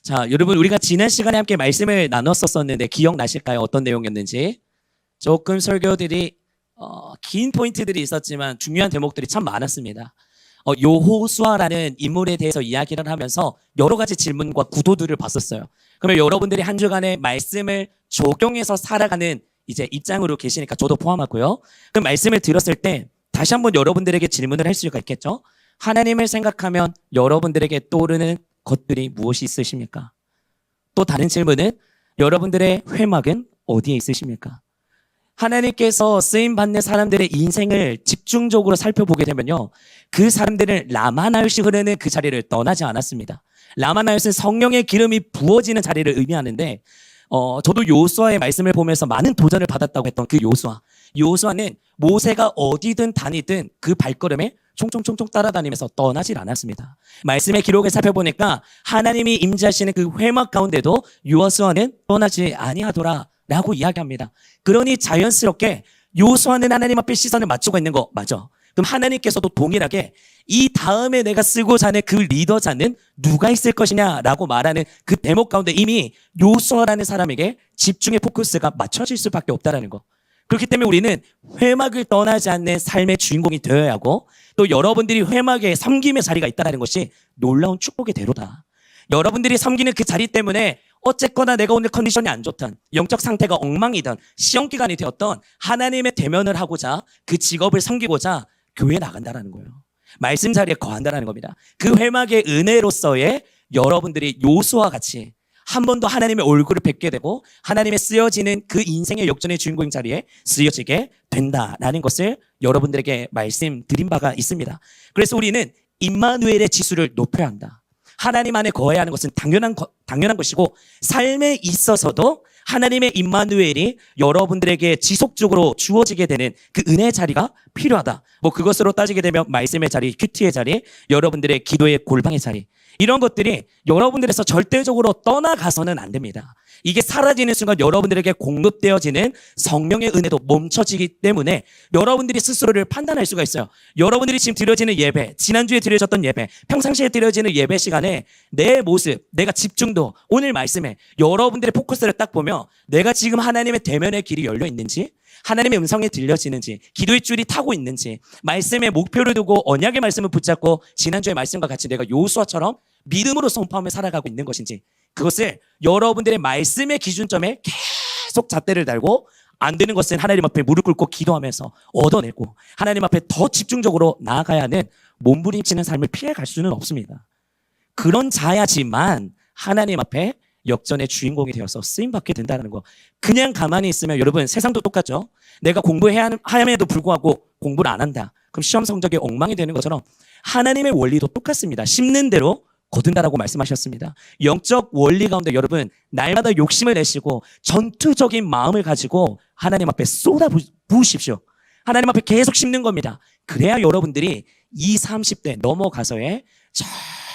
자, 여러분 우리가 지난 시간에 함께 말씀을 나눴었었는데 기억나실까요? 어떤 내용이었는지. 조금 설교들이 긴 포인트들이 있었지만 중요한 대목들이 참 많았습니다. 여호수아라는 인물에 대해서 이야기를 하면서 여러 가지 질문과 구도들을 봤었어요. 그러면 여러분들이 한 주간의 말씀을 적용해서 살아가는 이제 입장으로 계시니까 저도 포함하고요. 그 말씀을 들었을 때 다시 한번 여러분들에게 질문을 할 수가 있겠죠? 하나님을 생각하면 여러분들에게 떠오르는 것들이 무엇이 있으십니까? 또 다른 질문은 여러분들의 회막은 어디에 있으십니까? 하나님께서 쓰임받는 사람들의 인생을 집중적으로 살펴보게 되면요, 그 사람들은 라마나요시 흐르는 그 자리를 떠나지 않았습니다. 라마나요스는 성령의 기름이 부어지는 자리를 의미하는데 저도 요수아의 말씀을 보면서 많은 도전을 받았다고 했던 그 요수아는 모세가 어디든 다니든 그 발걸음에 총총총총 따라다니면서 떠나질 않았습니다. 말씀의 기록을 살펴보니까 하나님이 임재하시는 그 회막 가운데도 요수아는 떠나지 아니하더라 라고 이야기합니다. 그러니 자연스럽게 요수아는 하나님 앞에 시선을 맞추고 있는 거 맞아. 그럼 하나님께서도 동일하게 이 다음에 내가 쓰고자 하는 그 리더자는 누가 있을 것이냐라고 말하는 그 대목 가운데 이미 요수아라는 사람에게 집중의 포커스가 맞춰질 수밖에 없다는 거. 그렇기 때문에 우리는 회막을 떠나지 않는 삶의 주인공이 되어야 하고, 또 여러분들이 회막에 섬김의 자리가 있다는 것이 놀라운 축복의 대로다. 여러분들이 섬기는 그 자리 때문에 어쨌거나 내가 오늘 컨디션이 안 좋던, 영적 상태가 엉망이던, 시험 기간이 되었던 하나님의 대면을 하고자 그 직업을 섬기고자 교회에 나간다는 거예요. 말씀 자리에 거한다는 겁니다. 그 회막의 은혜로서의 여러분들이 요수와 같이 한 번 더 하나님의 얼굴을 뵙게 되고 하나님의 쓰여지는 그 인생의 역전의 주인공 자리에 쓰여지게 된다라는 것을 여러분들에게 말씀드린 바가 있습니다. 그래서 우리는 임마누엘의 지수를 높여야 한다. 하나님 안에 거해야 하는 것은 당연한 것이고, 삶에 있어서도 하나님의 임마누엘이 여러분들에게 지속적으로 주어지게 되는 그 은혜의 자리가 필요하다. 그것으로 따지게 되면 말씀의 자리, 큐티의 자리, 여러분들의 기도의 골방의 자리, 이런 것들이 여러분들에서 절대적으로 떠나가서는 안 됩니다. 이게 사라지는 순간 여러분들에게 공급되어지는 성령의 은혜도 멈춰지기 때문에 여러분들이 스스로를 판단할 수가 있어요. 여러분들이 지금 드려지는 예배, 지난주에 드려졌던 예배, 평상시에 드려지는 예배 시간에 내 모습, 내가 집중도, 오늘 말씀에 여러분들의 포커스를 딱 보면 내가 지금 하나님의 대면의 길이 열려 있는지, 하나님의 음성이 들려지는지, 기도의 줄이 타고 있는지, 말씀의 목표를 두고 언약의 말씀을 붙잡고 지난주의 말씀과 같이 내가 요수아처럼 믿음으로 선포하며 살아가고 있는 것인지, 그것을 여러분들의 말씀의 기준점에 계속 잣대를 달고, 안 되는 것은 하나님 앞에 무릎 꿇고 기도하면서 얻어내고 하나님 앞에 더 집중적으로 나아가야 하는 몸부림치는 삶을 피해갈 수는 없습니다. 그런 자야지만 하나님 앞에 역전의 주인공이 되어서 쓰임받게 된다는 거. 그냥 가만히 있으면 여러분 세상도 똑같죠. 내가 공부해야 함에도 불구하고 공부를 안 한다. 그럼 시험 성적이 엉망이 되는 것처럼 하나님의 원리도 똑같습니다. 심는 대로 거둔다라고 말씀하셨습니다. 영적 원리 가운데 여러분 날마다 욕심을 내시고 전투적인 마음을 가지고 하나님 앞에 쏟아 부으십시오. 하나님 앞에 계속 심는 겁니다. 그래야 여러분들이 20, 30대 넘어가서의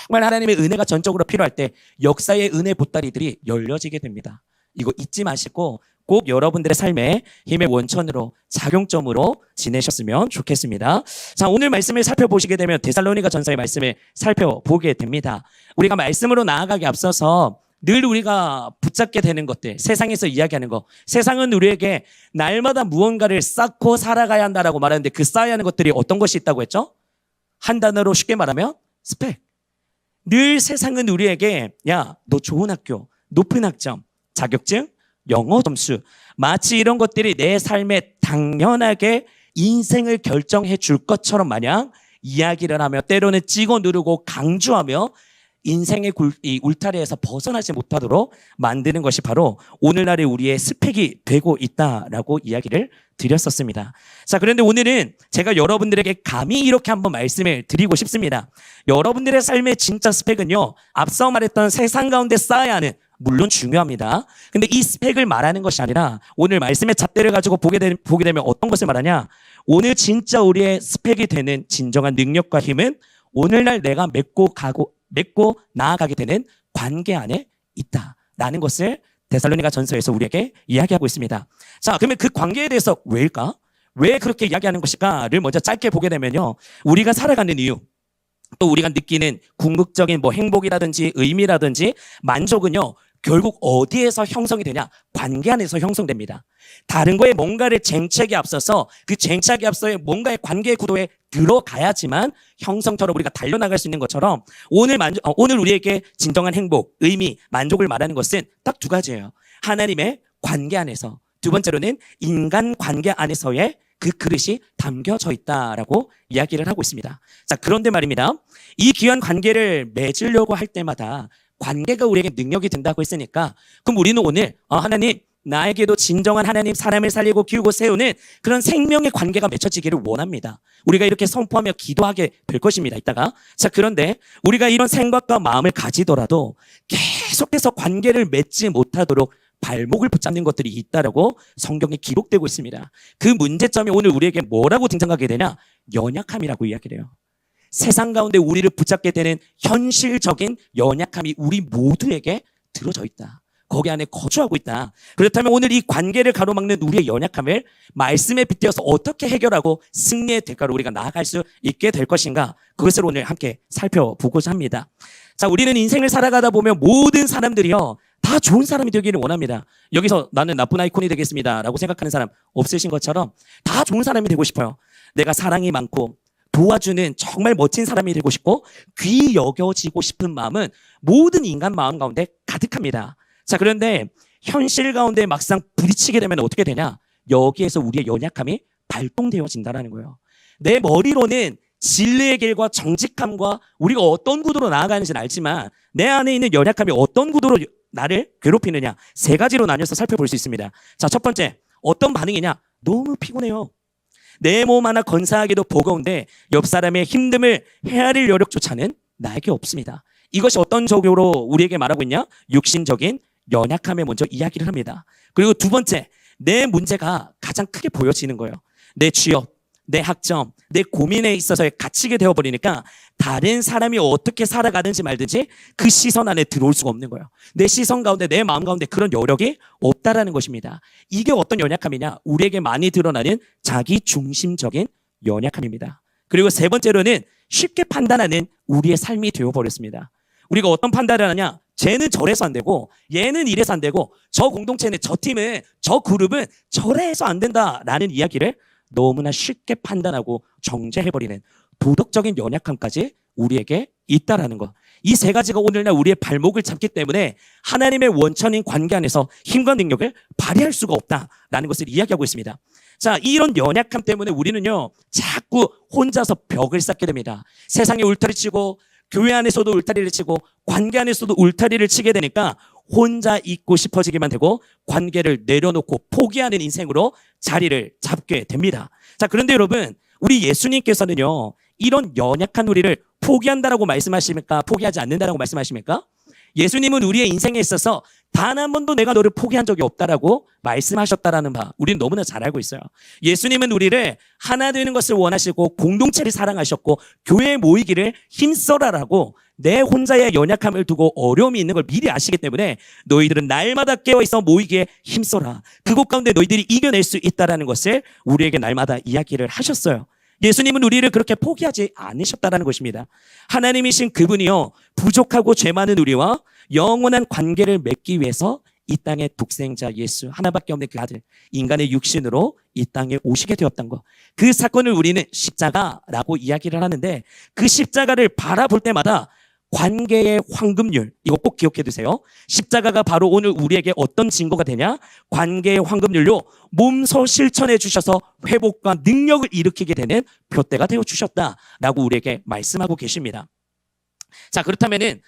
정말 하나님의 은혜가 전적으로 필요할 때 역사의 은혜 보따리들이 열려지게 됩니다. 이거 잊지 마시고 꼭 여러분들의 삶의 힘의 원천으로, 작용점으로 지내셨으면 좋겠습니다. 자, 오늘 말씀을 살펴보시게 되면 데살로니가 전서의 말씀을 살펴보게 됩니다. 우리가 말씀으로 나아가기 앞서서 늘 우리가 붙잡게 되는 것들, 세상에서 이야기하는 것, 세상은 우리에게 날마다 무언가를 쌓고 살아가야 한다라고 말하는데 그 쌓아야 하는 것들이 어떤 것이 있다고 했죠? 한 단어로 쉽게 말하면 스펙. 늘 세상은 우리에게 야, 너 좋은 학교, 높은 학점, 자격증, 영어 점수, 마치 이런 것들이 내 삶에 당연하게 인생을 결정해 줄 것처럼 마냥 이야기를 하며 때로는 찍어 누르고 강조하며 인생의 이 울타리에서 벗어나지 못하도록 만드는 것이 바로 오늘날의 우리의 스펙이 되고 있다라고 이야기를 드렸었습니다. 자, 그런데 오늘은 제가 여러분들에게 감히 이렇게 한번 말씀을 드리고 싶습니다. 여러분들의 삶의 진짜 스펙은요, 앞서 말했던 세상 가운데 쌓아야 하는, 물론 중요합니다. 근데 이 스펙을 말하는 것이 아니라 오늘 말씀의 잣대를 가지고 보게 되면 어떤 것을 말하냐? 오늘 진짜 우리의 스펙이 되는 진정한 능력과 힘은 오늘날 내가 맺고 나아가게 되는 관계 안에 있다라는 것을 데살로니가 전서에서 우리에게 이야기하고 있습니다. 자, 그러면 그 관계에 대해서 왜일까? 왜 그렇게 이야기하는 것일까를 먼저 짧게 보게 되면요, 우리가 살아가는 이유, 또 우리가 느끼는 궁극적인 뭐 행복이라든지 의미라든지 만족은요, 결국 어디에서 형성이 되냐? 관계 안에서 형성됩니다. 다른 거에 뭔가를 쟁취하기 앞서서 그 쟁취하기 앞서의 뭔가의 관계 구도에 들어가야지만 형성처럼 우리가 달려나갈 수 있는 것처럼 오늘 우리에게 진정한 행복, 의미, 만족을 말하는 것은 딱 두 가지예요. 하나님의 관계 안에서, 두 번째로는 인간 관계 안에서의 그 그릇이 담겨져 있다라고 이야기를 하고 있습니다. 자, 그런데 말입니다. 이 귀한 관계를 맺으려고 할 때마다 관계가 우리에게 능력이 된다고 했으니까, 그럼 우리는 오늘 하나님, 나에게도 진정한 하나님, 사람을 살리고 키우고 세우는 그런 생명의 관계가 맺혀지기를 원합니다. 우리가 이렇게 선포하며 기도하게 될 것입니다, 이따가. 자, 그런데 우리가 이런 생각과 마음을 가지더라도 계속해서 관계를 맺지 못하도록 발목을 붙잡는 것들이 있다라고 성경에 기록되고 있습니다. 그 문제점이 오늘 우리에게 뭐라고 등장하게 되냐? 연약함이라고 이야기를 해요. 세상 가운데 우리를 붙잡게 되는 현실적인 연약함이 우리 모두에게 들어져 있다. 거기 안에 거주하고 있다. 그렇다면 오늘 이 관계를 가로막는 우리의 연약함을 말씀에 빗대어서 어떻게 해결하고 승리의 대가로 우리가 나아갈 수 있게 될 것인가? 그것을 오늘 함께 살펴보고자 합니다. 자, 우리는 인생을 살아가다 보면 모든 사람들이요, 다 좋은 사람이 되기를 원합니다. 여기서 나는 나쁜 아이콘이 되겠습니다 라고 생각하는 사람 없으신 것처럼 다 좋은 사람이 되고 싶어요. 내가 사랑이 많고 도와주는 정말 멋진 사람이 되고 싶고 귀 여겨지고 싶은 마음은 모든 인간 마음 가운데 가득합니다. 자, 그런데 현실 가운데 막상 부딪히게 되면 어떻게 되냐? 여기에서 우리의 연약함이 발동되어진다는 거예요. 내 머리로는 진리의 길과 정직함과 우리가 어떤 구도로 나아가는지는 알지만 내 안에 있는 연약함이 어떤 구도로 나를 괴롭히느냐, 세 가지로 나뉘어서 살펴볼 수 있습니다. 자, 첫 번째, 어떤 반응이냐? 너무 피곤해요. 내 몸 하나 건사하기도 버거운데 옆 사람의 힘듦을 헤아릴 여력조차는 나에게 없습니다. 이것이 어떤 적으로 우리에게 말하고 있냐? 육신적인 연약함에 먼저 이야기를 합니다. 그리고 두 번째, 내 문제가 가장 크게 보여지는 거예요. 내 취업, 내 학점, 내 고민에 있어서 갇히게 되어버리니까 다른 사람이 어떻게 살아가든지 말든지 그 시선 안에 들어올 수가 없는 거예요. 내 시선 가운데, 내 마음 가운데 그런 여력이 없다라는 것입니다. 이게 어떤 연약함이냐? 우리에게 많이 드러나는 자기 중심적인 연약함입니다. 그리고 세 번째로는 쉽게 판단하는 우리의 삶이 되어버렸습니다. 우리가 어떤 판단을 하냐? 쟤는 저래서 안 되고 얘는 이래서 안 되고 저 공동체는, 저 팀은, 저 그룹은 저래서 안 된다라는 이야기를 너무나 쉽게 판단하고 정죄해버리는 도덕적인 연약함까지 우리에게 있다라는 것. 이 세 가지가 오늘날 우리의 발목을 잡기 때문에 하나님의 원천인 관계 안에서 힘과 능력을 발휘할 수가 없다라는 것을 이야기하고 있습니다. 자, 이런 연약함 때문에 우리는요, 자꾸 혼자서 벽을 쌓게 됩니다. 세상에 울타리 치고 교회 안에서도 울타리를 치고 관계 안에서도 울타리를 치게 되니까 혼자 있고 싶어지기만 되고 관계를 내려놓고 포기하는 인생으로 자리를 잡게 됩니다. 자, 그런데 여러분, 우리 예수님께서는요, 이런 연약한 우리를 포기한다라고 말씀하십니까? 포기하지 않는다라고 말씀하십니까? 예수님은 우리의 인생에 있어서 단 한 번도 내가 너를 포기한 적이 없다라고 말씀하셨다라는 바 우리는 너무나 잘 알고 있어요. 예수님은 우리를 하나 되는 것을 원하시고 공동체를 사랑하셨고 교회에 모이기를 힘써라라고 내 혼자의 연약함을 두고 어려움이 있는 걸 미리 아시기 때문에 너희들은 날마다 깨어있어 모이기에 힘써라. 그곳 가운데 너희들이 이겨낼 수 있다라는 것을 우리에게 날마다 이야기를 하셨어요. 예수님은 우리를 그렇게 포기하지 않으셨다는 것입니다. 하나님이신 그분이요, 부족하고 죄 많은 우리와 영원한 관계를 맺기 위해서 이 땅의 독생자 예수 하나밖에 없는 그 아들, 인간의 육신으로 이 땅에 오시게 되었던 것. 그 사건을 우리는 십자가라고 이야기를 하는데 그 십자가를 바라볼 때마다 관계의 황금률, 이거 꼭 기억해 두세요. 십자가가 바로 오늘 우리에게 어떤 증거가 되냐? 관계의 황금률로 몸소 실천해 주셔서 회복과 능력을 일으키게 되는 표대가 되어 주셨다라고 우리에게 말씀하고 계십니다. 자, 그렇다면은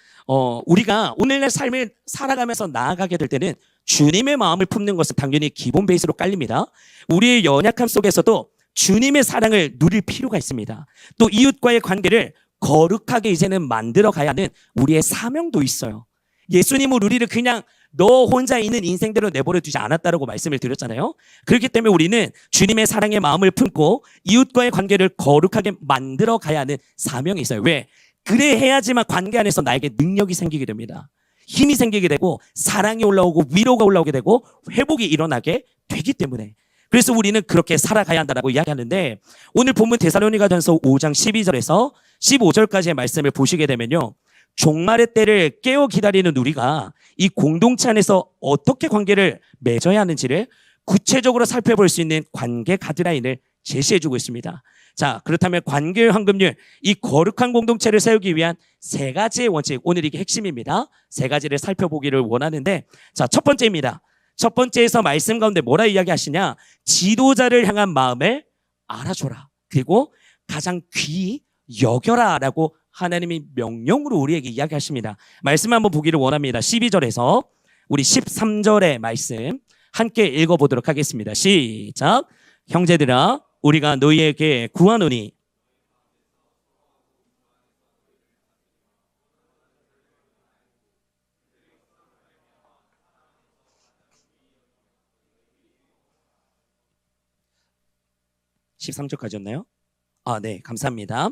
우리가 오늘날 삶을 살아가면서 나아가게 될 때는 주님의 마음을 품는 것은 당연히 기본 베이스로 깔립니다. 우리의 연약함 속에서도 주님의 사랑을 누릴 필요가 있습니다. 또 이웃과의 관계를 거룩하게 이제는 만들어 가야 하는 우리의 사명도 있어요. 예수님은 우리를 그냥 너 혼자 있는 인생대로 내버려 두지 않았다라고 말씀을 드렸잖아요. 그렇기 때문에 우리는 주님의 사랑의 마음을 품고 이웃과의 관계를 거룩하게 만들어 가야 하는 사명이 있어요. 왜? 그래 해야지만 관계 안에서 나에게 능력이 생기게 됩니다. 힘이 생기게 되고 사랑이 올라오고 위로가 올라오게 되고 회복이 일어나게 되기 때문에. 그래서 우리는 그렇게 살아가야 한다라고 이야기하는데 오늘 본문 데살로니가전서 5장 12절에서 15절까지의 말씀을 보시게 되면요. 종말의 때를 깨어 기다리는 우리가 이 공동체 안에서 어떻게 관계를 맺어야 하는지를 구체적으로 살펴볼 수 있는 관계 가이드라인을 제시해주고 있습니다. 자, 그렇다면 관계의 황금률, 이 거룩한 공동체를 세우기 위한 세 가지의 원칙, 오늘 이게 핵심입니다. 세 가지를 살펴보기를 원하는데, 자, 첫 번째입니다. 첫 번째에서 말씀 가운데 뭐라 이야기하시냐? 지도자를 향한 마음을 알아줘라. 그리고 가장 귀히 여겨라라고 하나님이 명령으로 우리에게 이야기하십니다. 말씀 한번 보기를 원합니다. 12절에서 우리 13절의 말씀 함께 읽어보도록 하겠습니다. 시작. 형제들아, 우리가 너희에게 구하노니 13절까지였나요? 네, 감사합니다.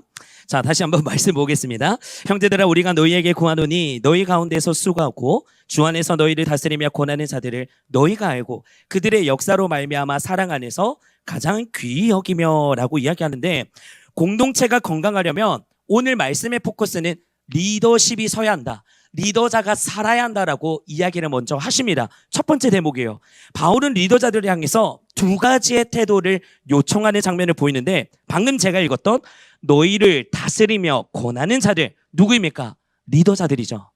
자, 다시 한번 말씀 보겠습니다. 형제들아, 우리가 너희에게 구하노니 너희 가운데서 수고하고 주 안에서 너희를 다스리며 권하는 자들을 너희가 알고 그들의 역사로 말미암아 사랑 안에서 가장 귀히 여기며라고 이야기하는데, 공동체가 건강하려면 오늘 말씀의 포커스는 리더십이 서야 한다. 리더자가 살아야 한다라고 이야기를 먼저 하십니다. 첫 번째 대목이에요. 바울은 리더자들을 향해서 두 가지의 태도를 요청하는 장면을 보이는데, 방금 제가 읽었던 너희를 다스리며 권하는 자들, 누구입니까? 리더자들이죠.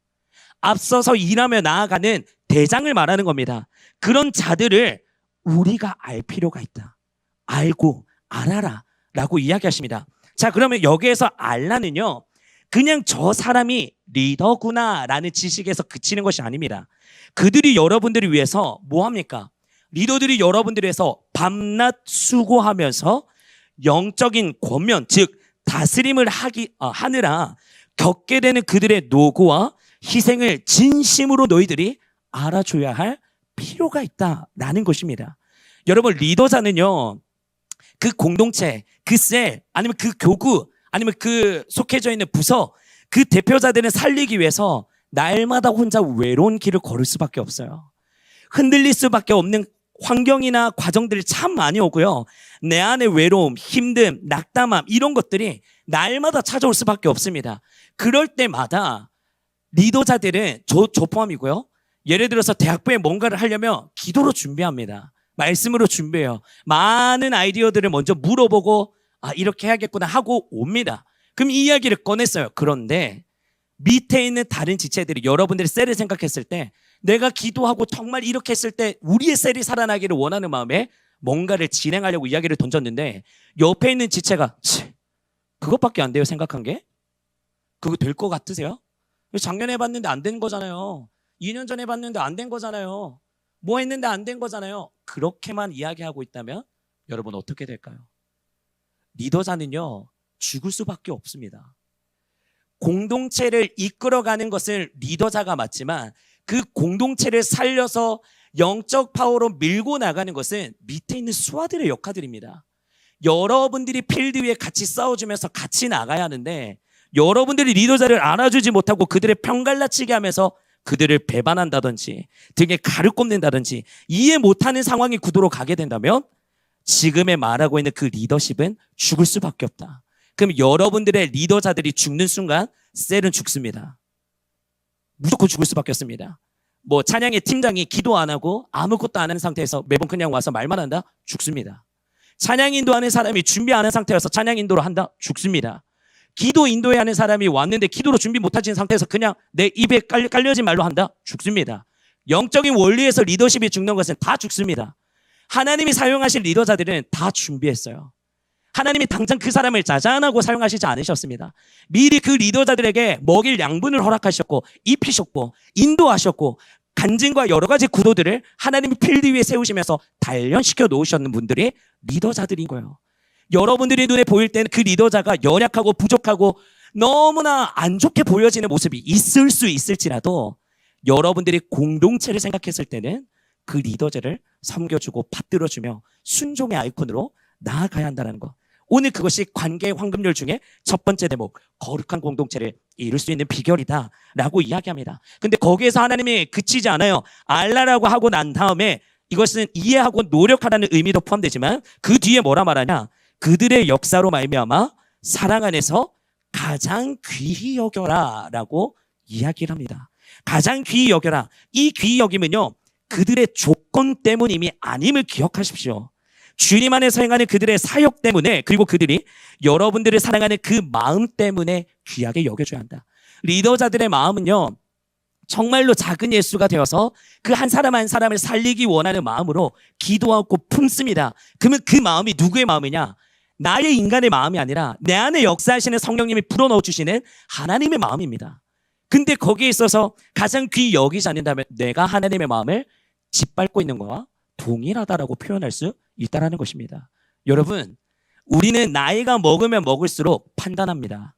앞서서 일하며 나아가는 대장을 말하는 겁니다. 그런 자들을 우리가 알 필요가 있다. 알고 알아라 라고 이야기하십니다. 자, 그러면 여기에서 알라는요, 그냥 저 사람이 리더구나 라는 지식에서 그치는 것이 아닙니다. 그들이 여러분들을 위해서 뭐 합니까? 리더들이 여러분들을 위해서 밤낮 수고하면서 영적인 권면, 즉 다스림을 하느라 겪게 되는 그들의 노고와 희생을 진심으로 너희들이 알아줘야 할 필요가 있다라는 것입니다. 여러분, 리더자는요, 그 공동체, 그 셀, 아니면 그 교구, 아니면 그 속해져 있는 부서, 그 대표자들을 살리기 위해서 날마다 혼자 외로운 길을 걸을 수밖에 없어요. 흔들릴 수밖에 없는 환경이나 과정들이 참 많이 오고요. 내 안의 외로움, 힘듦, 낙담함 이런 것들이 날마다 찾아올 수밖에 없습니다. 그럴 때마다 리더자들은 저 포함이고요. 예를 들어서 대학부에 뭔가를 하려면 기도로 준비합니다. 말씀으로 준비해요. 많은 아이디어들을 먼저 물어보고 이렇게 해야겠구나 하고 옵니다. 그럼 이 이야기를 꺼냈어요. 그런데 밑에 있는 다른 지체들이 여러분들의 셀을 생각했을 때, 내가 기도하고 정말 이렇게 했을 때 우리의 셀이 살아나기를 원하는 마음에 뭔가를 진행하려고 이야기를 던졌는데, 옆에 있는 지체가 그것밖에 안 돼요. 생각한 게 그거 될 것 같으세요? 작년에 해봤는데 안 된 거잖아요. 2년 전에 해봤는데 안 된 거잖아요. 뭐 했는데 안 된 거잖아요. 그렇게만 이야기하고 있다면 여러분 어떻게 될까요? 리더자는요, 죽을 수밖에 없습니다. 공동체를 이끌어가는 것은 리더자가 맞지만 그 공동체를 살려서 영적 파워로 밀고 나가는 것은 밑에 있는 수하들의 역할들입니다. 여러분들이 필드 위에 같이 싸워주면서 같이 나가야 하는데, 여러분들이 리더자를 알아주지 못하고 그들의 편갈라치게 하면서 그들을 배반한다든지 등에 가루 꼽는다든지 이해 못하는 상황의 구도로 가게 된다면 지금에 말하고 있는 그 리더십은 죽을 수밖에 없다. 그럼 여러분들의 리더자들이 죽는 순간 셀은 죽습니다. 무조건 죽을 수밖에 없습니다. 뭐 찬양의 팀장이 기도 안 하고 아무것도 안 하는 상태에서 매번 그냥 와서 말만 한다? 죽습니다. 찬양 인도하는 사람이 준비 안 한 상태에서 찬양 인도를 한다? 죽습니다. 기도 인도해야 하는 사람이 왔는데 기도로 준비 못하신 상태에서 그냥 내 입에 깔려진 말로 한다? 죽습니다. 영적인 원리에서 리더십이 죽는 것은 다 죽습니다. 하나님이 사용하실 리더자들은 다 준비했어요. 하나님이 당장 그 사람을 자자하고 사용하시지 않으셨습니다. 미리 그 리더자들에게 먹일 양분을 허락하셨고 입히셨고 인도하셨고 간증과 여러 가지 구도들을 하나님이 필드 위에 세우시면서 단련시켜 놓으셨는 분들이 리더자들인 거예요. 여러분들이 눈에 보일 때는 그 리더자가 연약하고 부족하고 너무나 안 좋게 보여지는 모습이 있을 수 있을지라도, 여러분들이 공동체를 생각했을 때는 그 리더자를 섬겨주고 받들어주며 순종의 아이콘으로 나아가야 한다는 것. 오늘 그것이 관계의 황금률 중에 첫 번째 대목, 거룩한 공동체를 이룰 수 있는 비결이다 라고 이야기합니다. 근데 거기에서 하나님이 그치지 않아요. 알라라고 하고 난 다음에 이것은 이해하고 노력하라는 의미도 포함되지만 그 뒤에 뭐라 말하냐? 그들의 역사로 말미암아 사랑 안에서 가장 귀히 여겨라라고 이야기를 합니다. 가장 귀히 여겨라. 이 귀히 여김은요, 그들의 조건 때문임이 아님을 기억하십시오. 주님 안에서 행하는 그들의 사역 때문에, 그리고 그들이 여러분들을 사랑하는 그 마음 때문에 귀하게 여겨줘야 한다. 리더자들의 마음은요, 정말로 작은 예수가 되어서 그 한 사람 한 사람을 살리기 원하는 마음으로 기도하고 품습니다. 그러면 그 마음이 누구의 마음이냐? 나의 인간의 마음이 아니라 내 안에 역사하시는 성령님이 불어넣어 주시는 하나님의 마음입니다. 근데 거기에 있어서 가장 귀히 여기지 않는다면 내가 하나님의 마음을 짓밟고 있는 거와 동일하다라고 표현할 수 있다는 것입니다. 여러분, 우리는 나이가 먹으면 먹을수록 판단합니다.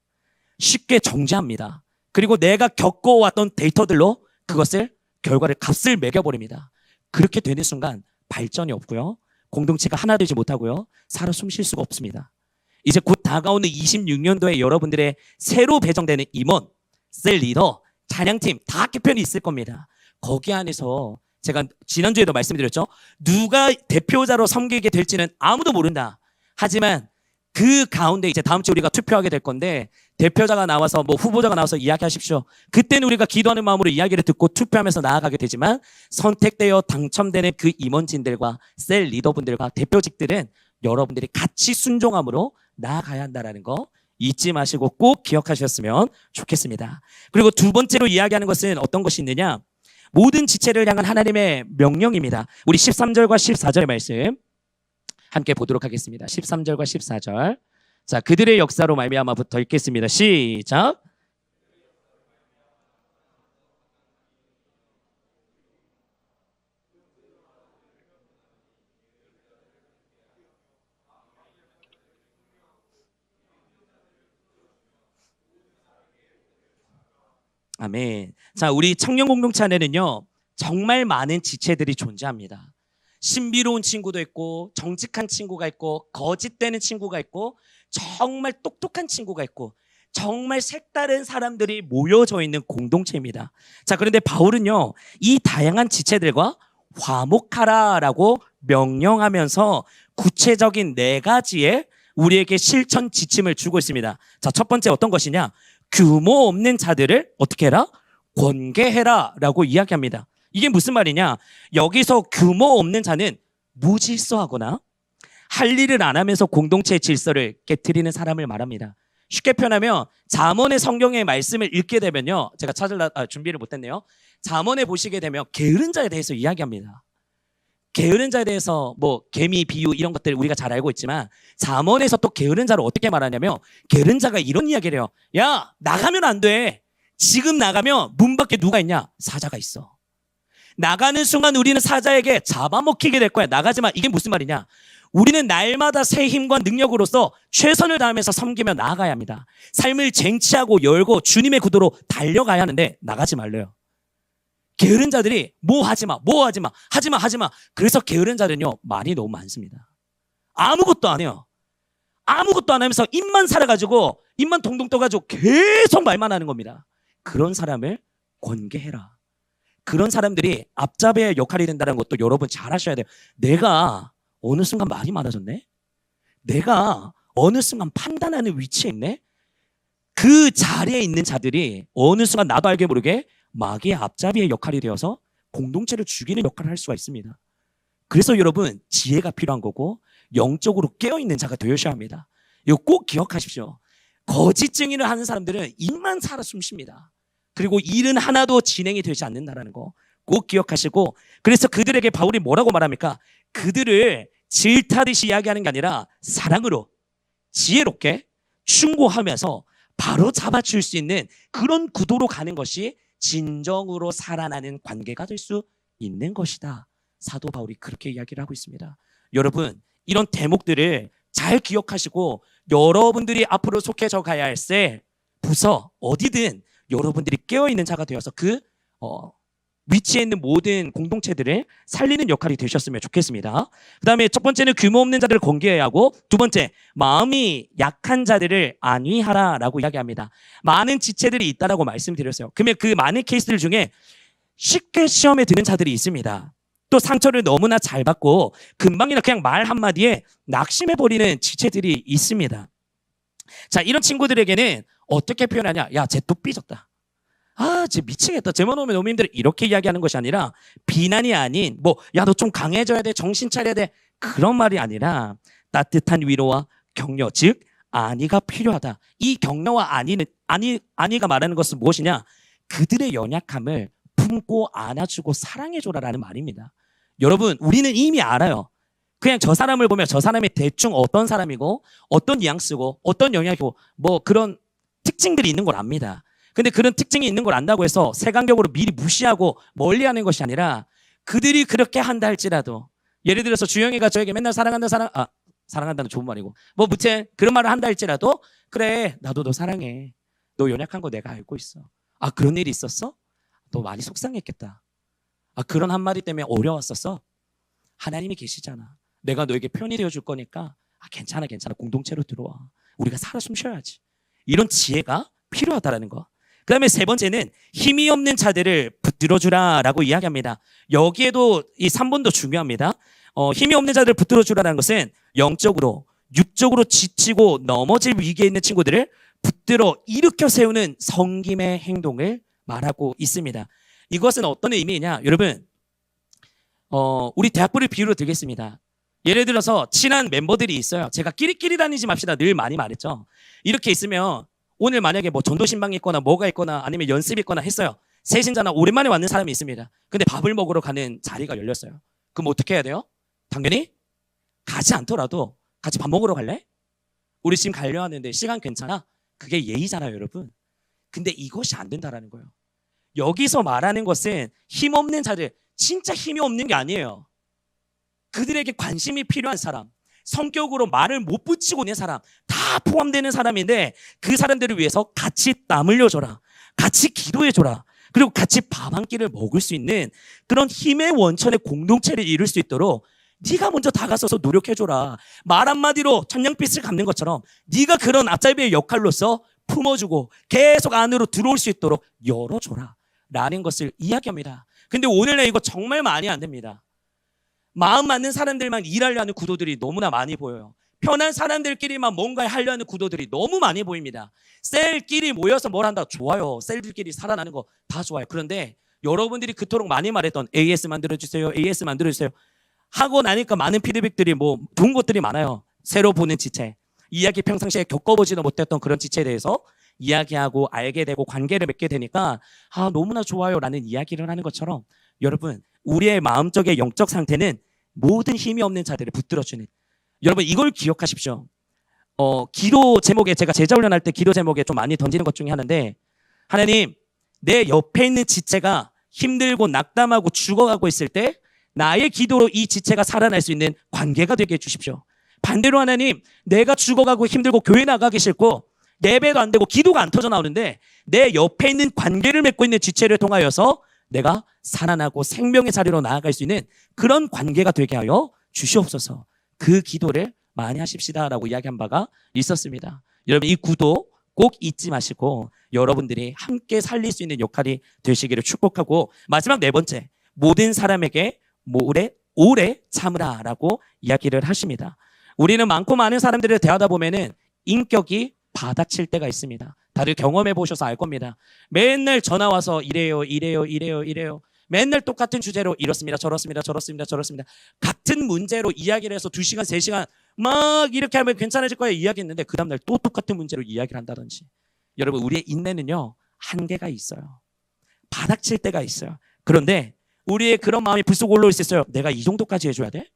쉽게 정죄합니다. 그리고 내가 겪어왔던 데이터들로 그것을 결과를 값을 매겨버립니다. 그렇게 되는 순간 발전이 없고요, 공동체가 하나 되지 못하고요, 살아 숨쉴 수가 없습니다. 이제 곧 다가오는 26년도에 여러분들의 새로 배정되는 임원, 셀 리더, 찬양팀 다 개편이 있을 겁니다. 거기 안에서 제가 지난주에도 말씀드렸죠. 누가 대표자로 섬기게 될지는 아무도 모른다. 하지만 그 가운데 이제 다음 주에 우리가 투표하게 될 건데, 대표자가 나와서 후보자가 나와서 이야기하십시오. 그때는 우리가 기도하는 마음으로 이야기를 듣고 투표하면서 나아가게 되지만, 선택되어 당첨되는 그 임원진들과 셀 리더분들과 대표직들은 여러분들이 같이 순종함으로 나아가야 한다는 거 잊지 마시고 꼭 기억하셨으면 좋겠습니다. 그리고 두 번째로 이야기하는 것은 어떤 것이 있느냐? 모든 지체를 향한 하나님의 명령입니다. 우리 13절과 14절의 말씀 함께 보도록 하겠습니다. 13절과 14절. 자, 그들의 역사로 말미암아부터 읽겠습니다. 시작. 아멘. 자, 우리 청년 공동체 안에는요, 정말 많은 지체들이 존재합니다. 신비로운 친구도 있고, 정직한 친구가 있고, 거짓되는 친구가 있고, 정말 똑똑한 친구가 있고, 정말 색다른 사람들이 모여져 있는 공동체입니다. 자, 그런데 바울은요, 이 다양한 지체들과 화목하라라고 명령하면서 구체적인 4가지의 우리에게 실천 지침을 주고 있습니다. 자, 첫 번째 어떤 것이냐? 규모 없는 자들을 어떻게 해라? 권계해라 라고 이야기합니다. 이게 무슨 말이냐? 여기서 규모 없는 자는 무질서하거나 할 일을 안 하면서 공동체의 질서를 깨트리는 사람을 말합니다. 쉽게 표현하면 잠언의 성경의 말씀을 읽게 되면요, 제가 준비를 못했네요. 잠언에 보시게 되면 게으른 자에 대해서 이야기합니다. 게으른 자에 대해서 개미 비유 이런 것들 우리가 잘 알고 있지만, 잠언에서 또 게으른 자를 어떻게 말하냐면, 게으른 자가 이런 이야기를 해요. 야, 나가면 안 돼. 지금 나가면 문 밖에 누가 있냐? 사자가 있어. 나가는 순간 우리는 사자에게 잡아먹히게 될 거야. 나가지 마. 이게 무슨 말이냐? 우리는 날마다 새 힘과 능력으로서 최선을 다하면서 섬기며 나아가야 합니다. 삶을 쟁취하고 열고 주님의 구도로 달려가야 하는데 나가지 말래요. 게으른 자들이 하지 마. 그래서 게으른 자들은요, 말이 너무 많습니다. 아무것도 안 해요. 아무것도 안 하면서 입만 살아가지고, 입만 동동 떠가지고 계속 말만 하는 겁니다. 그런 사람을 권계해라. 그런 사람들이 앞잡이의 역할이 된다는 것도 여러분 잘 아셔야 돼요. 내가 어느 순간 말이 많아졌네? 내가 어느 순간 판단하는 위치에 있네? 그 자리에 있는 자들이 어느 순간 나도 알게 모르게 마귀의 앞잡이의 역할이 되어서 공동체를 죽이는 역할을 할 수가 있습니다. 그래서 여러분, 지혜가 필요한 거고 영적으로 깨어있는 자가 되셔야 합니다. 이거 꼭 기억하십시오. 거짓 증인을 하는 사람들은 입만 살아 숨쉽니다. 그리고 일은 하나도 진행이 되지 않는다는 거 꼭 기억하시고, 그래서 그들에게 바울이 뭐라고 말합니까? 그들을 질타듯이 이야기하는 게 아니라 사랑으로 지혜롭게 충고하면서 바로 잡아줄 수 있는 그런 구도로 가는 것이 진정으로 살아나는 관계가 될 수 있는 것이다. 사도 바울이 그렇게 이야기를 하고 있습니다. 여러분, 이런 대목들을 잘 기억하시고 여러분들이 앞으로 속해져 가야 할 셀, 부서, 어디든 여러분들이 깨어있는 자가 되어서 그 위치에 있는 모든 공동체들을 살리는 역할이 되셨으면 좋겠습니다. 그 다음에 첫 번째는 규모 없는 자들을 권계해야 하고, 두 번째, 마음이 약한 자들을 안위하라라고 이야기합니다. 많은 지체들이 있다라고 말씀드렸어요. 그러면 그 많은 케이스들 중에 쉽게 시험에 드는 자들이 있습니다. 또 상처를 너무나 잘 받고 금방이나 그냥 말 한마디에 낙심해버리는 지체들이 있습니다. 자, 이런 친구들에게는 어떻게 표현하냐? 야, 쟤 또 삐졌다. 아, 쟤 미치겠다. 쟤만 오면 너무 힘들어. 이렇게 이야기하는 것이 아니라 비난이 아닌 뭐, 야, 너 좀 강해져야 돼. 정신 차려야 돼. 그런 말이 아니라 따뜻한 위로와 격려, 즉 안위가 필요하다. 이 격려와 안위가 말하는 것은 무엇이냐? 그들의 연약함을 품고 안아주고 사랑해줘라라는 말입니다. 여러분, 우리는 이미 알아요. 그냥 저 사람을 보면 저 사람이 대충 어떤 사람이고 어떤 뉘앙스고 어떤 영향이고 뭐 그런 특징들이 있는 걸 압니다. 근데 그런 특징이 있는 걸 안다고 해서 색안경으로 미리 무시하고 멀리하는 것이 아니라 그들이 그렇게 한다 할지라도 예를 들어서 주영이가 저에게 맨날 사랑한다는 좋은 말이고 뭐 무튼 그런 말을 한다 할지라도 그래 나도 너 사랑해. 너 연약한 거 내가 알고 있어. 아 그런 일이 있었어? 너 많이 속상했겠다. 아 그런 한마디 때문에 어려웠었어? 하나님이 계시잖아. 내가 너에게 편이 되어줄 거니까 괜찮아 공동체로 들어와. 우리가 살아 숨 쉬어야지. 이런 지혜가 필요하다라는 거. 그 다음에 세 번째는 힘이 없는 자들을 붙들어주라 라고 이야기합니다. 여기에도 이 3번도 중요합니다. 힘이 없는 자들을 붙들어주라는 것은 영적으로 육적으로 지치고 넘어질 위기에 있는 친구들을 붙들어 일으켜 세우는 섬김의 행동을 말하고 있습니다. 이것은 어떤 의미냐? 여러분 우리 대학부를 비유로 들겠습니다. 예를 들어서 친한 멤버들이 있어요. 제가 끼리끼리 다니지 맙시다 늘 많이 말했죠. 이렇게 있으면 오늘 만약에 뭐 전도신방이 있거나 뭐가 있거나 아니면 연습이 있거나 했어요. 새신자나 오랜만에 왔는 사람이 있습니다. 근데 밥을 먹으러 가는 자리가 열렸어요. 그럼 어떻게 해야 돼요? 당연히 가지 않더라도 같이 밥 먹으러 갈래? 우리 지금 가려 하는데 시간 괜찮아? 그게 예의잖아요, 여러분. 근데 이것이 안 된다라는 거예요. 여기서 말하는 것은 힘없는 자들, 진짜 힘이 없는 게 아니에요. 그들에게 관심이 필요한 사람, 성격으로 말을 못 붙이고 있는 사람 다 포함되는 사람인데 그 사람들을 위해서 같이 땀 흘려줘라. 같이 기도해줘라. 그리고 같이 밥 한 끼를 먹을 수 있는 그런 힘의 원천의 공동체를 이룰 수 있도록 네가 먼저 다가서서 노력해줘라. 말 한마디로 천냥빛을 갚는 것처럼 네가 그런 앞잡이의 역할로서 품어주고 계속 안으로 들어올 수 있도록 열어줘라 라는 것을 이야기합니다. 근데 오늘날 이거 정말 많이 안 됩니다. 마음 맞는 사람들만 일하려 하는 구도들이 너무나 많이 보여요. 편한 사람들끼리만 뭔가 하려 하는 구도들이 너무 많이 보입니다. 셀끼리 모여서 뭘 한다? 좋아요. 셀들끼리 살아나는 거 다 좋아요. 그런데 여러분들이 그토록 많이 말했던 AS 만들어주세요. AS 만들어주세요. 하고 나니까 많은 피드백들이 뭐 좋은 것들이 많아요. 새로 보는 지체. 이야기 평상시에 겪어보지도 못했던 그런 지체에 대해서 이야기하고 알게 되고 관계를 맺게 되니까 너무나 좋아요 라는 이야기를 하는 것처럼 여러분 우리의 마음적인 영적 상태는 모든 힘이 없는 자들을 붙들어주는 여러분 이걸 기억하십시오. 기도 제목에 제가 제자 훈련할 때 기도 제목에 좀 많이 던지는 것 중에 하나인데 하나님 내 옆에 있는 지체가 힘들고 낙담하고 죽어가고 있을 때 나의 기도로 이 지체가 살아날 수 있는 관계가 되게 해주십시오. 반대로 하나님 내가 죽어가고 힘들고 교회 나가기 싫고 예배도 안 되고 기도가 안 터져 나오는데 내 옆에 있는 관계를 맺고 있는 지체를 통하여서 내가 살아나고 생명의 자리로 나아갈 수 있는 그런 관계가 되게 하여 주시옵소서. 그 기도를 많이 하십시다라고 이야기한 바가 있었습니다. 여러분 이 구도 꼭 잊지 마시고 여러분들이 함께 살릴 수 있는 역할이 되시기를 축복하고 마지막 네 번째 모든 사람에게 오래 참으라라고 이야기를 하십니다. 우리는 많고 많은 사람들을 대하다 보면은 인격이 바닥칠 때가 있습니다. 다들 경험해 보셔서 알 겁니다. 맨날 전화 와서 이래요. 맨날 똑같은 주제로 이렇습니다. 저렇습니다. 같은 문제로 이야기를 해서 2시간, 3시간 막 이렇게 하면 괜찮아질 거야 이야기했는데 그 다음날 또 똑같은 문제로 이야기를 한다든지. 여러분 우리의 인내는요 한계가 있어요. 바닥칠 때가 있어요. 그런데 우리의 그런 마음이 불쑥 올라올 수 있어요. 내가 이 정도까지 해줘야 돼?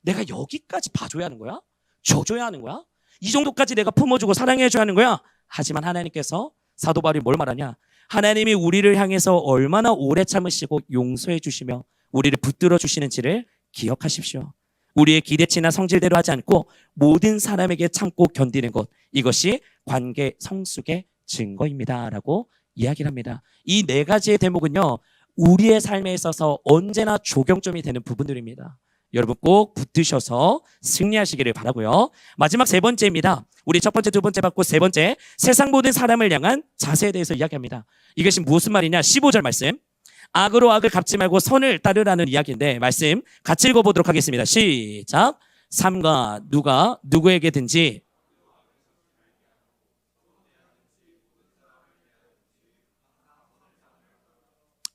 내가 여기까지 봐줘야 하는 거야? 줘줘야 하는 거야? 이 정도까지 내가 품어주고 사랑해줘야 하는 거야? 하지만 하나님께서 사도 바울이 뭘 말하냐? 하나님이 우리를 향해서 얼마나 오래 참으시고 용서해 주시며 우리를 붙들어 주시는지를 기억하십시오. 우리의 기대치나 성질대로 하지 않고 모든 사람에게 참고 견디는 것, 이것이 관계 성숙의 증거입니다 라고 이야기를 합니다. 이 네 가지의 대목은요 우리의 삶에 있어서 언제나 조경점이 되는 부분들입니다. 여러분 꼭 붙드셔서 승리하시기를 바라고요. 마지막 세 번째입니다. 우리 첫 번째, 두 번째 받고 세 번째, 세상 모든 사람을 향한 자세에 대해서 이야기합니다. 이것이 무슨 말이냐? 15절 말씀. 악으로 악을 갚지 말고 선을 따르라는 이야기인데 말씀 같이 읽어보도록 하겠습니다. 시작. 삼가 누가 누구에게든지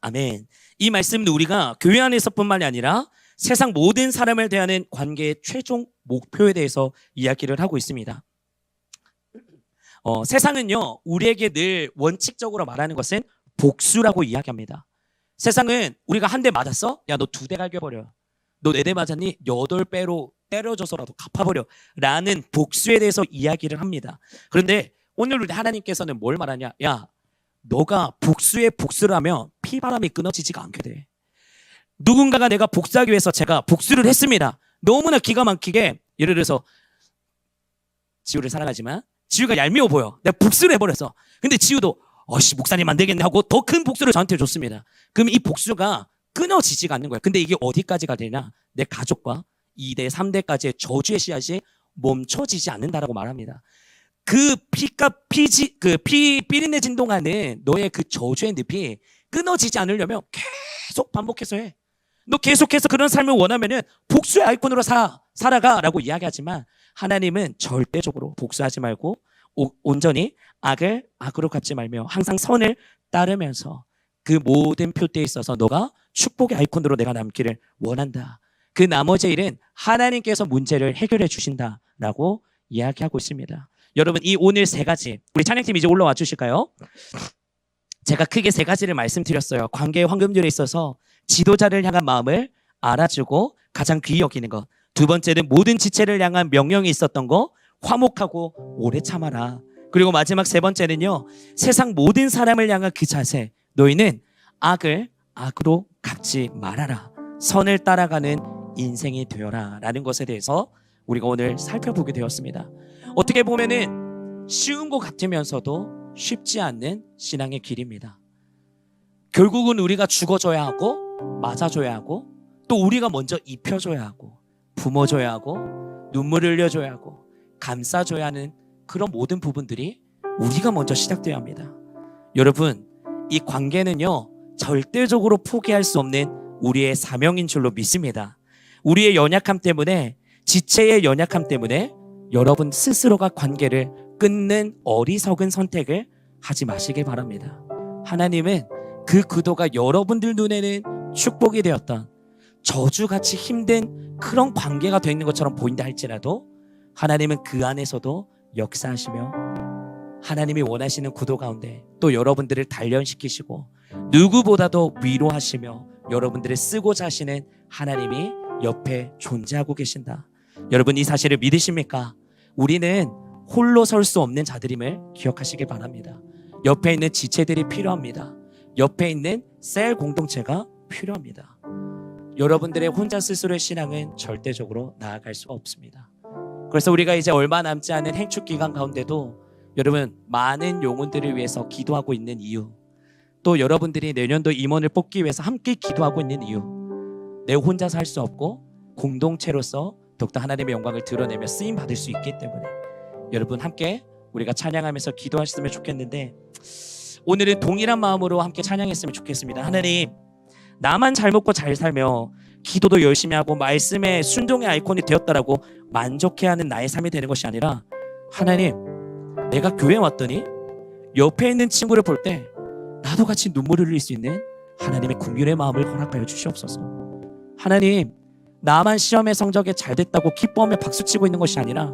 아멘. 이 말씀은 우리가 교회 안에서뿐만이 아니라 세상 모든 사람을 대하는 관계의 최종 목표에 대해서 이야기를 하고 있습니다. 세상은요, 우리에게 늘 원칙적으로 말하는 것은 복수라고 이야기합니다. 세상은 우리가 한 대 맞았어? 야, 너 2대 갈겨버려. 너 4대 맞았니? 8배로 때려줘서라도 갚아버려. 라는 복수에 대해서 이야기를 합니다. 그런데 오늘 우리 하나님께서는 뭘 말하냐? 야, 너가 복수에 복수를 하면 피바람이 끊어지지가 않게 돼. 누군가가 내가 복수하기 위해서 제가 복수를 했습니다. 너무나 기가 막히게, 예를 들어서 지우를 사랑하지만 지우가 얄미워 보여. 내가 복수를 해버렸어. 근데 지우도 목사님 안 되겠네 하고 더 큰 복수를 저한테 줬습니다. 그럼 이 복수가 끊어지지가 않는 거야. 근데 이게 어디까지가 되냐? 내 가족과 2대, 3대까지의 저주의 씨앗이 멈춰지지 않는다라고 말합니다. 그 비린내 진동하는 너의 그 저주의 늪이 끊어지지 않으려면 계속 반복해서 해. 너 계속해서 그런 삶을 원하면은 복수의 아이콘으로 살아가라고 이야기하지만 하나님은 절대적으로 복수하지 말고 온전히 악을 악으로 갚지 말며 항상 선을 따르면서 그 모든 표대에 있어서 너가 축복의 아이콘으로 내가 남기를 원한다. 그 나머지 일은 하나님께서 문제를 해결해 주신다라고 이야기하고 있습니다. 여러분, 이 오늘 3가지, 우리 찬양팀 이제 올라와 주실까요? 제가 크게 3가지를 말씀드렸어요. 관계의 황금률에 있어서 지도자를 향한 마음을 알아주고 가장 귀히 여기는 것. 2번째는 모든 지체를 향한 명령이 있었던 거, 화목하고 오래 참아라. 그리고 마지막 3번째는요, 세상 모든 사람을 향한 그 자세. 너희는 악을 악으로 갚지 말아라. 선을 따라가는 인생이 되어라. 라는 것에 대해서 우리가 오늘 살펴보게 되었습니다. 어떻게 보면은 쉬운 것 같으면서도 쉽지 않는 신앙의 길입니다. 결국은 우리가 죽어줘야 하고 맞아줘야 하고 또 우리가 먼저 입혀줘야 하고 품어줘야 하고 눈물을 흘려줘야 하고 감싸줘야 하는 그런 모든 부분들이 우리가 먼저 시작돼야 합니다. 여러분, 이 관계는요, 절대적으로 포기할 수 없는 우리의 사명인 줄로 믿습니다. 우리의 연약함 때문에, 지체의 연약함 때문에 여러분 스스로가 관계를 끊는 어리석은 선택을 하지 마시길 바랍니다. 하나님은 그 구도가 여러분들 눈에는 축복이 되었던 저주같이 힘든 그런 관계가 되어 있는 것처럼 보인다 할지라도 하나님은 그 안에서도 역사하시며 하나님이 원하시는 구도 가운데 또 여러분들을 단련시키시고 누구보다도 위로하시며 여러분들을 쓰고자 하시는 하나님이 옆에 존재하고 계신다. 여러분, 이 사실을 믿으십니까? 우리는 홀로 설 수 없는 자들임을 기억하시길 바랍니다. 옆에 있는 지체들이 필요합니다. 옆에 있는 셀 공동체가 필요합니다. 여러분들의 혼자 스스로의 신앙은 절대적으로 나아갈 수가 없습니다. 그래서 우리가 이제 얼마 남지 않은 행축 기간 가운데도 여러분, 많은 영혼들을 위해서 기도하고 있는 이유, 또 여러분들이 내년도 임원을 뽑기 위해서 함께 기도하고 있는 이유, 내 혼자서 할 수 없고 공동체로서 더욱더 하나님의 영광을 드러내며 쓰임 받을 수 있기 때문에 여러분, 함께 우리가 찬양하면서 기도하셨으면 좋겠는데, 오늘은 동일한 마음으로 함께 찬양했으면 좋겠습니다. 하나님, 나만 잘 먹고 잘 살며 기도도 열심히 하고 말씀의 순종의 아이콘이 되었다라고 만족해하는 나의 삶이 되는 것이 아니라, 하나님, 내가 교회 왔더니 옆에 있는 친구를 볼 때 나도 같이 눈물을 흘릴 수 있는 하나님의 긍휼의 마음을 허락하여 주시옵소서. 하나님, 나만 시험의 성적에 잘 됐다고 기뻐하며 박수치고 있는 것이 아니라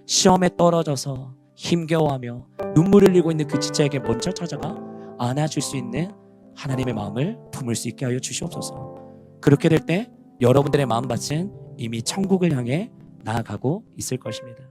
시험에 떨어져서 힘겨워하며 눈물 흘리고 있는 그 지체에게 먼저 찾아가 안아줄 수 있는 하나님의 마음을 품을 수 있게 하여 주시옵소서. 그렇게 될 때 여러분들의 마음밭은 이미 천국을 향해 나아가고 있을 것입니다.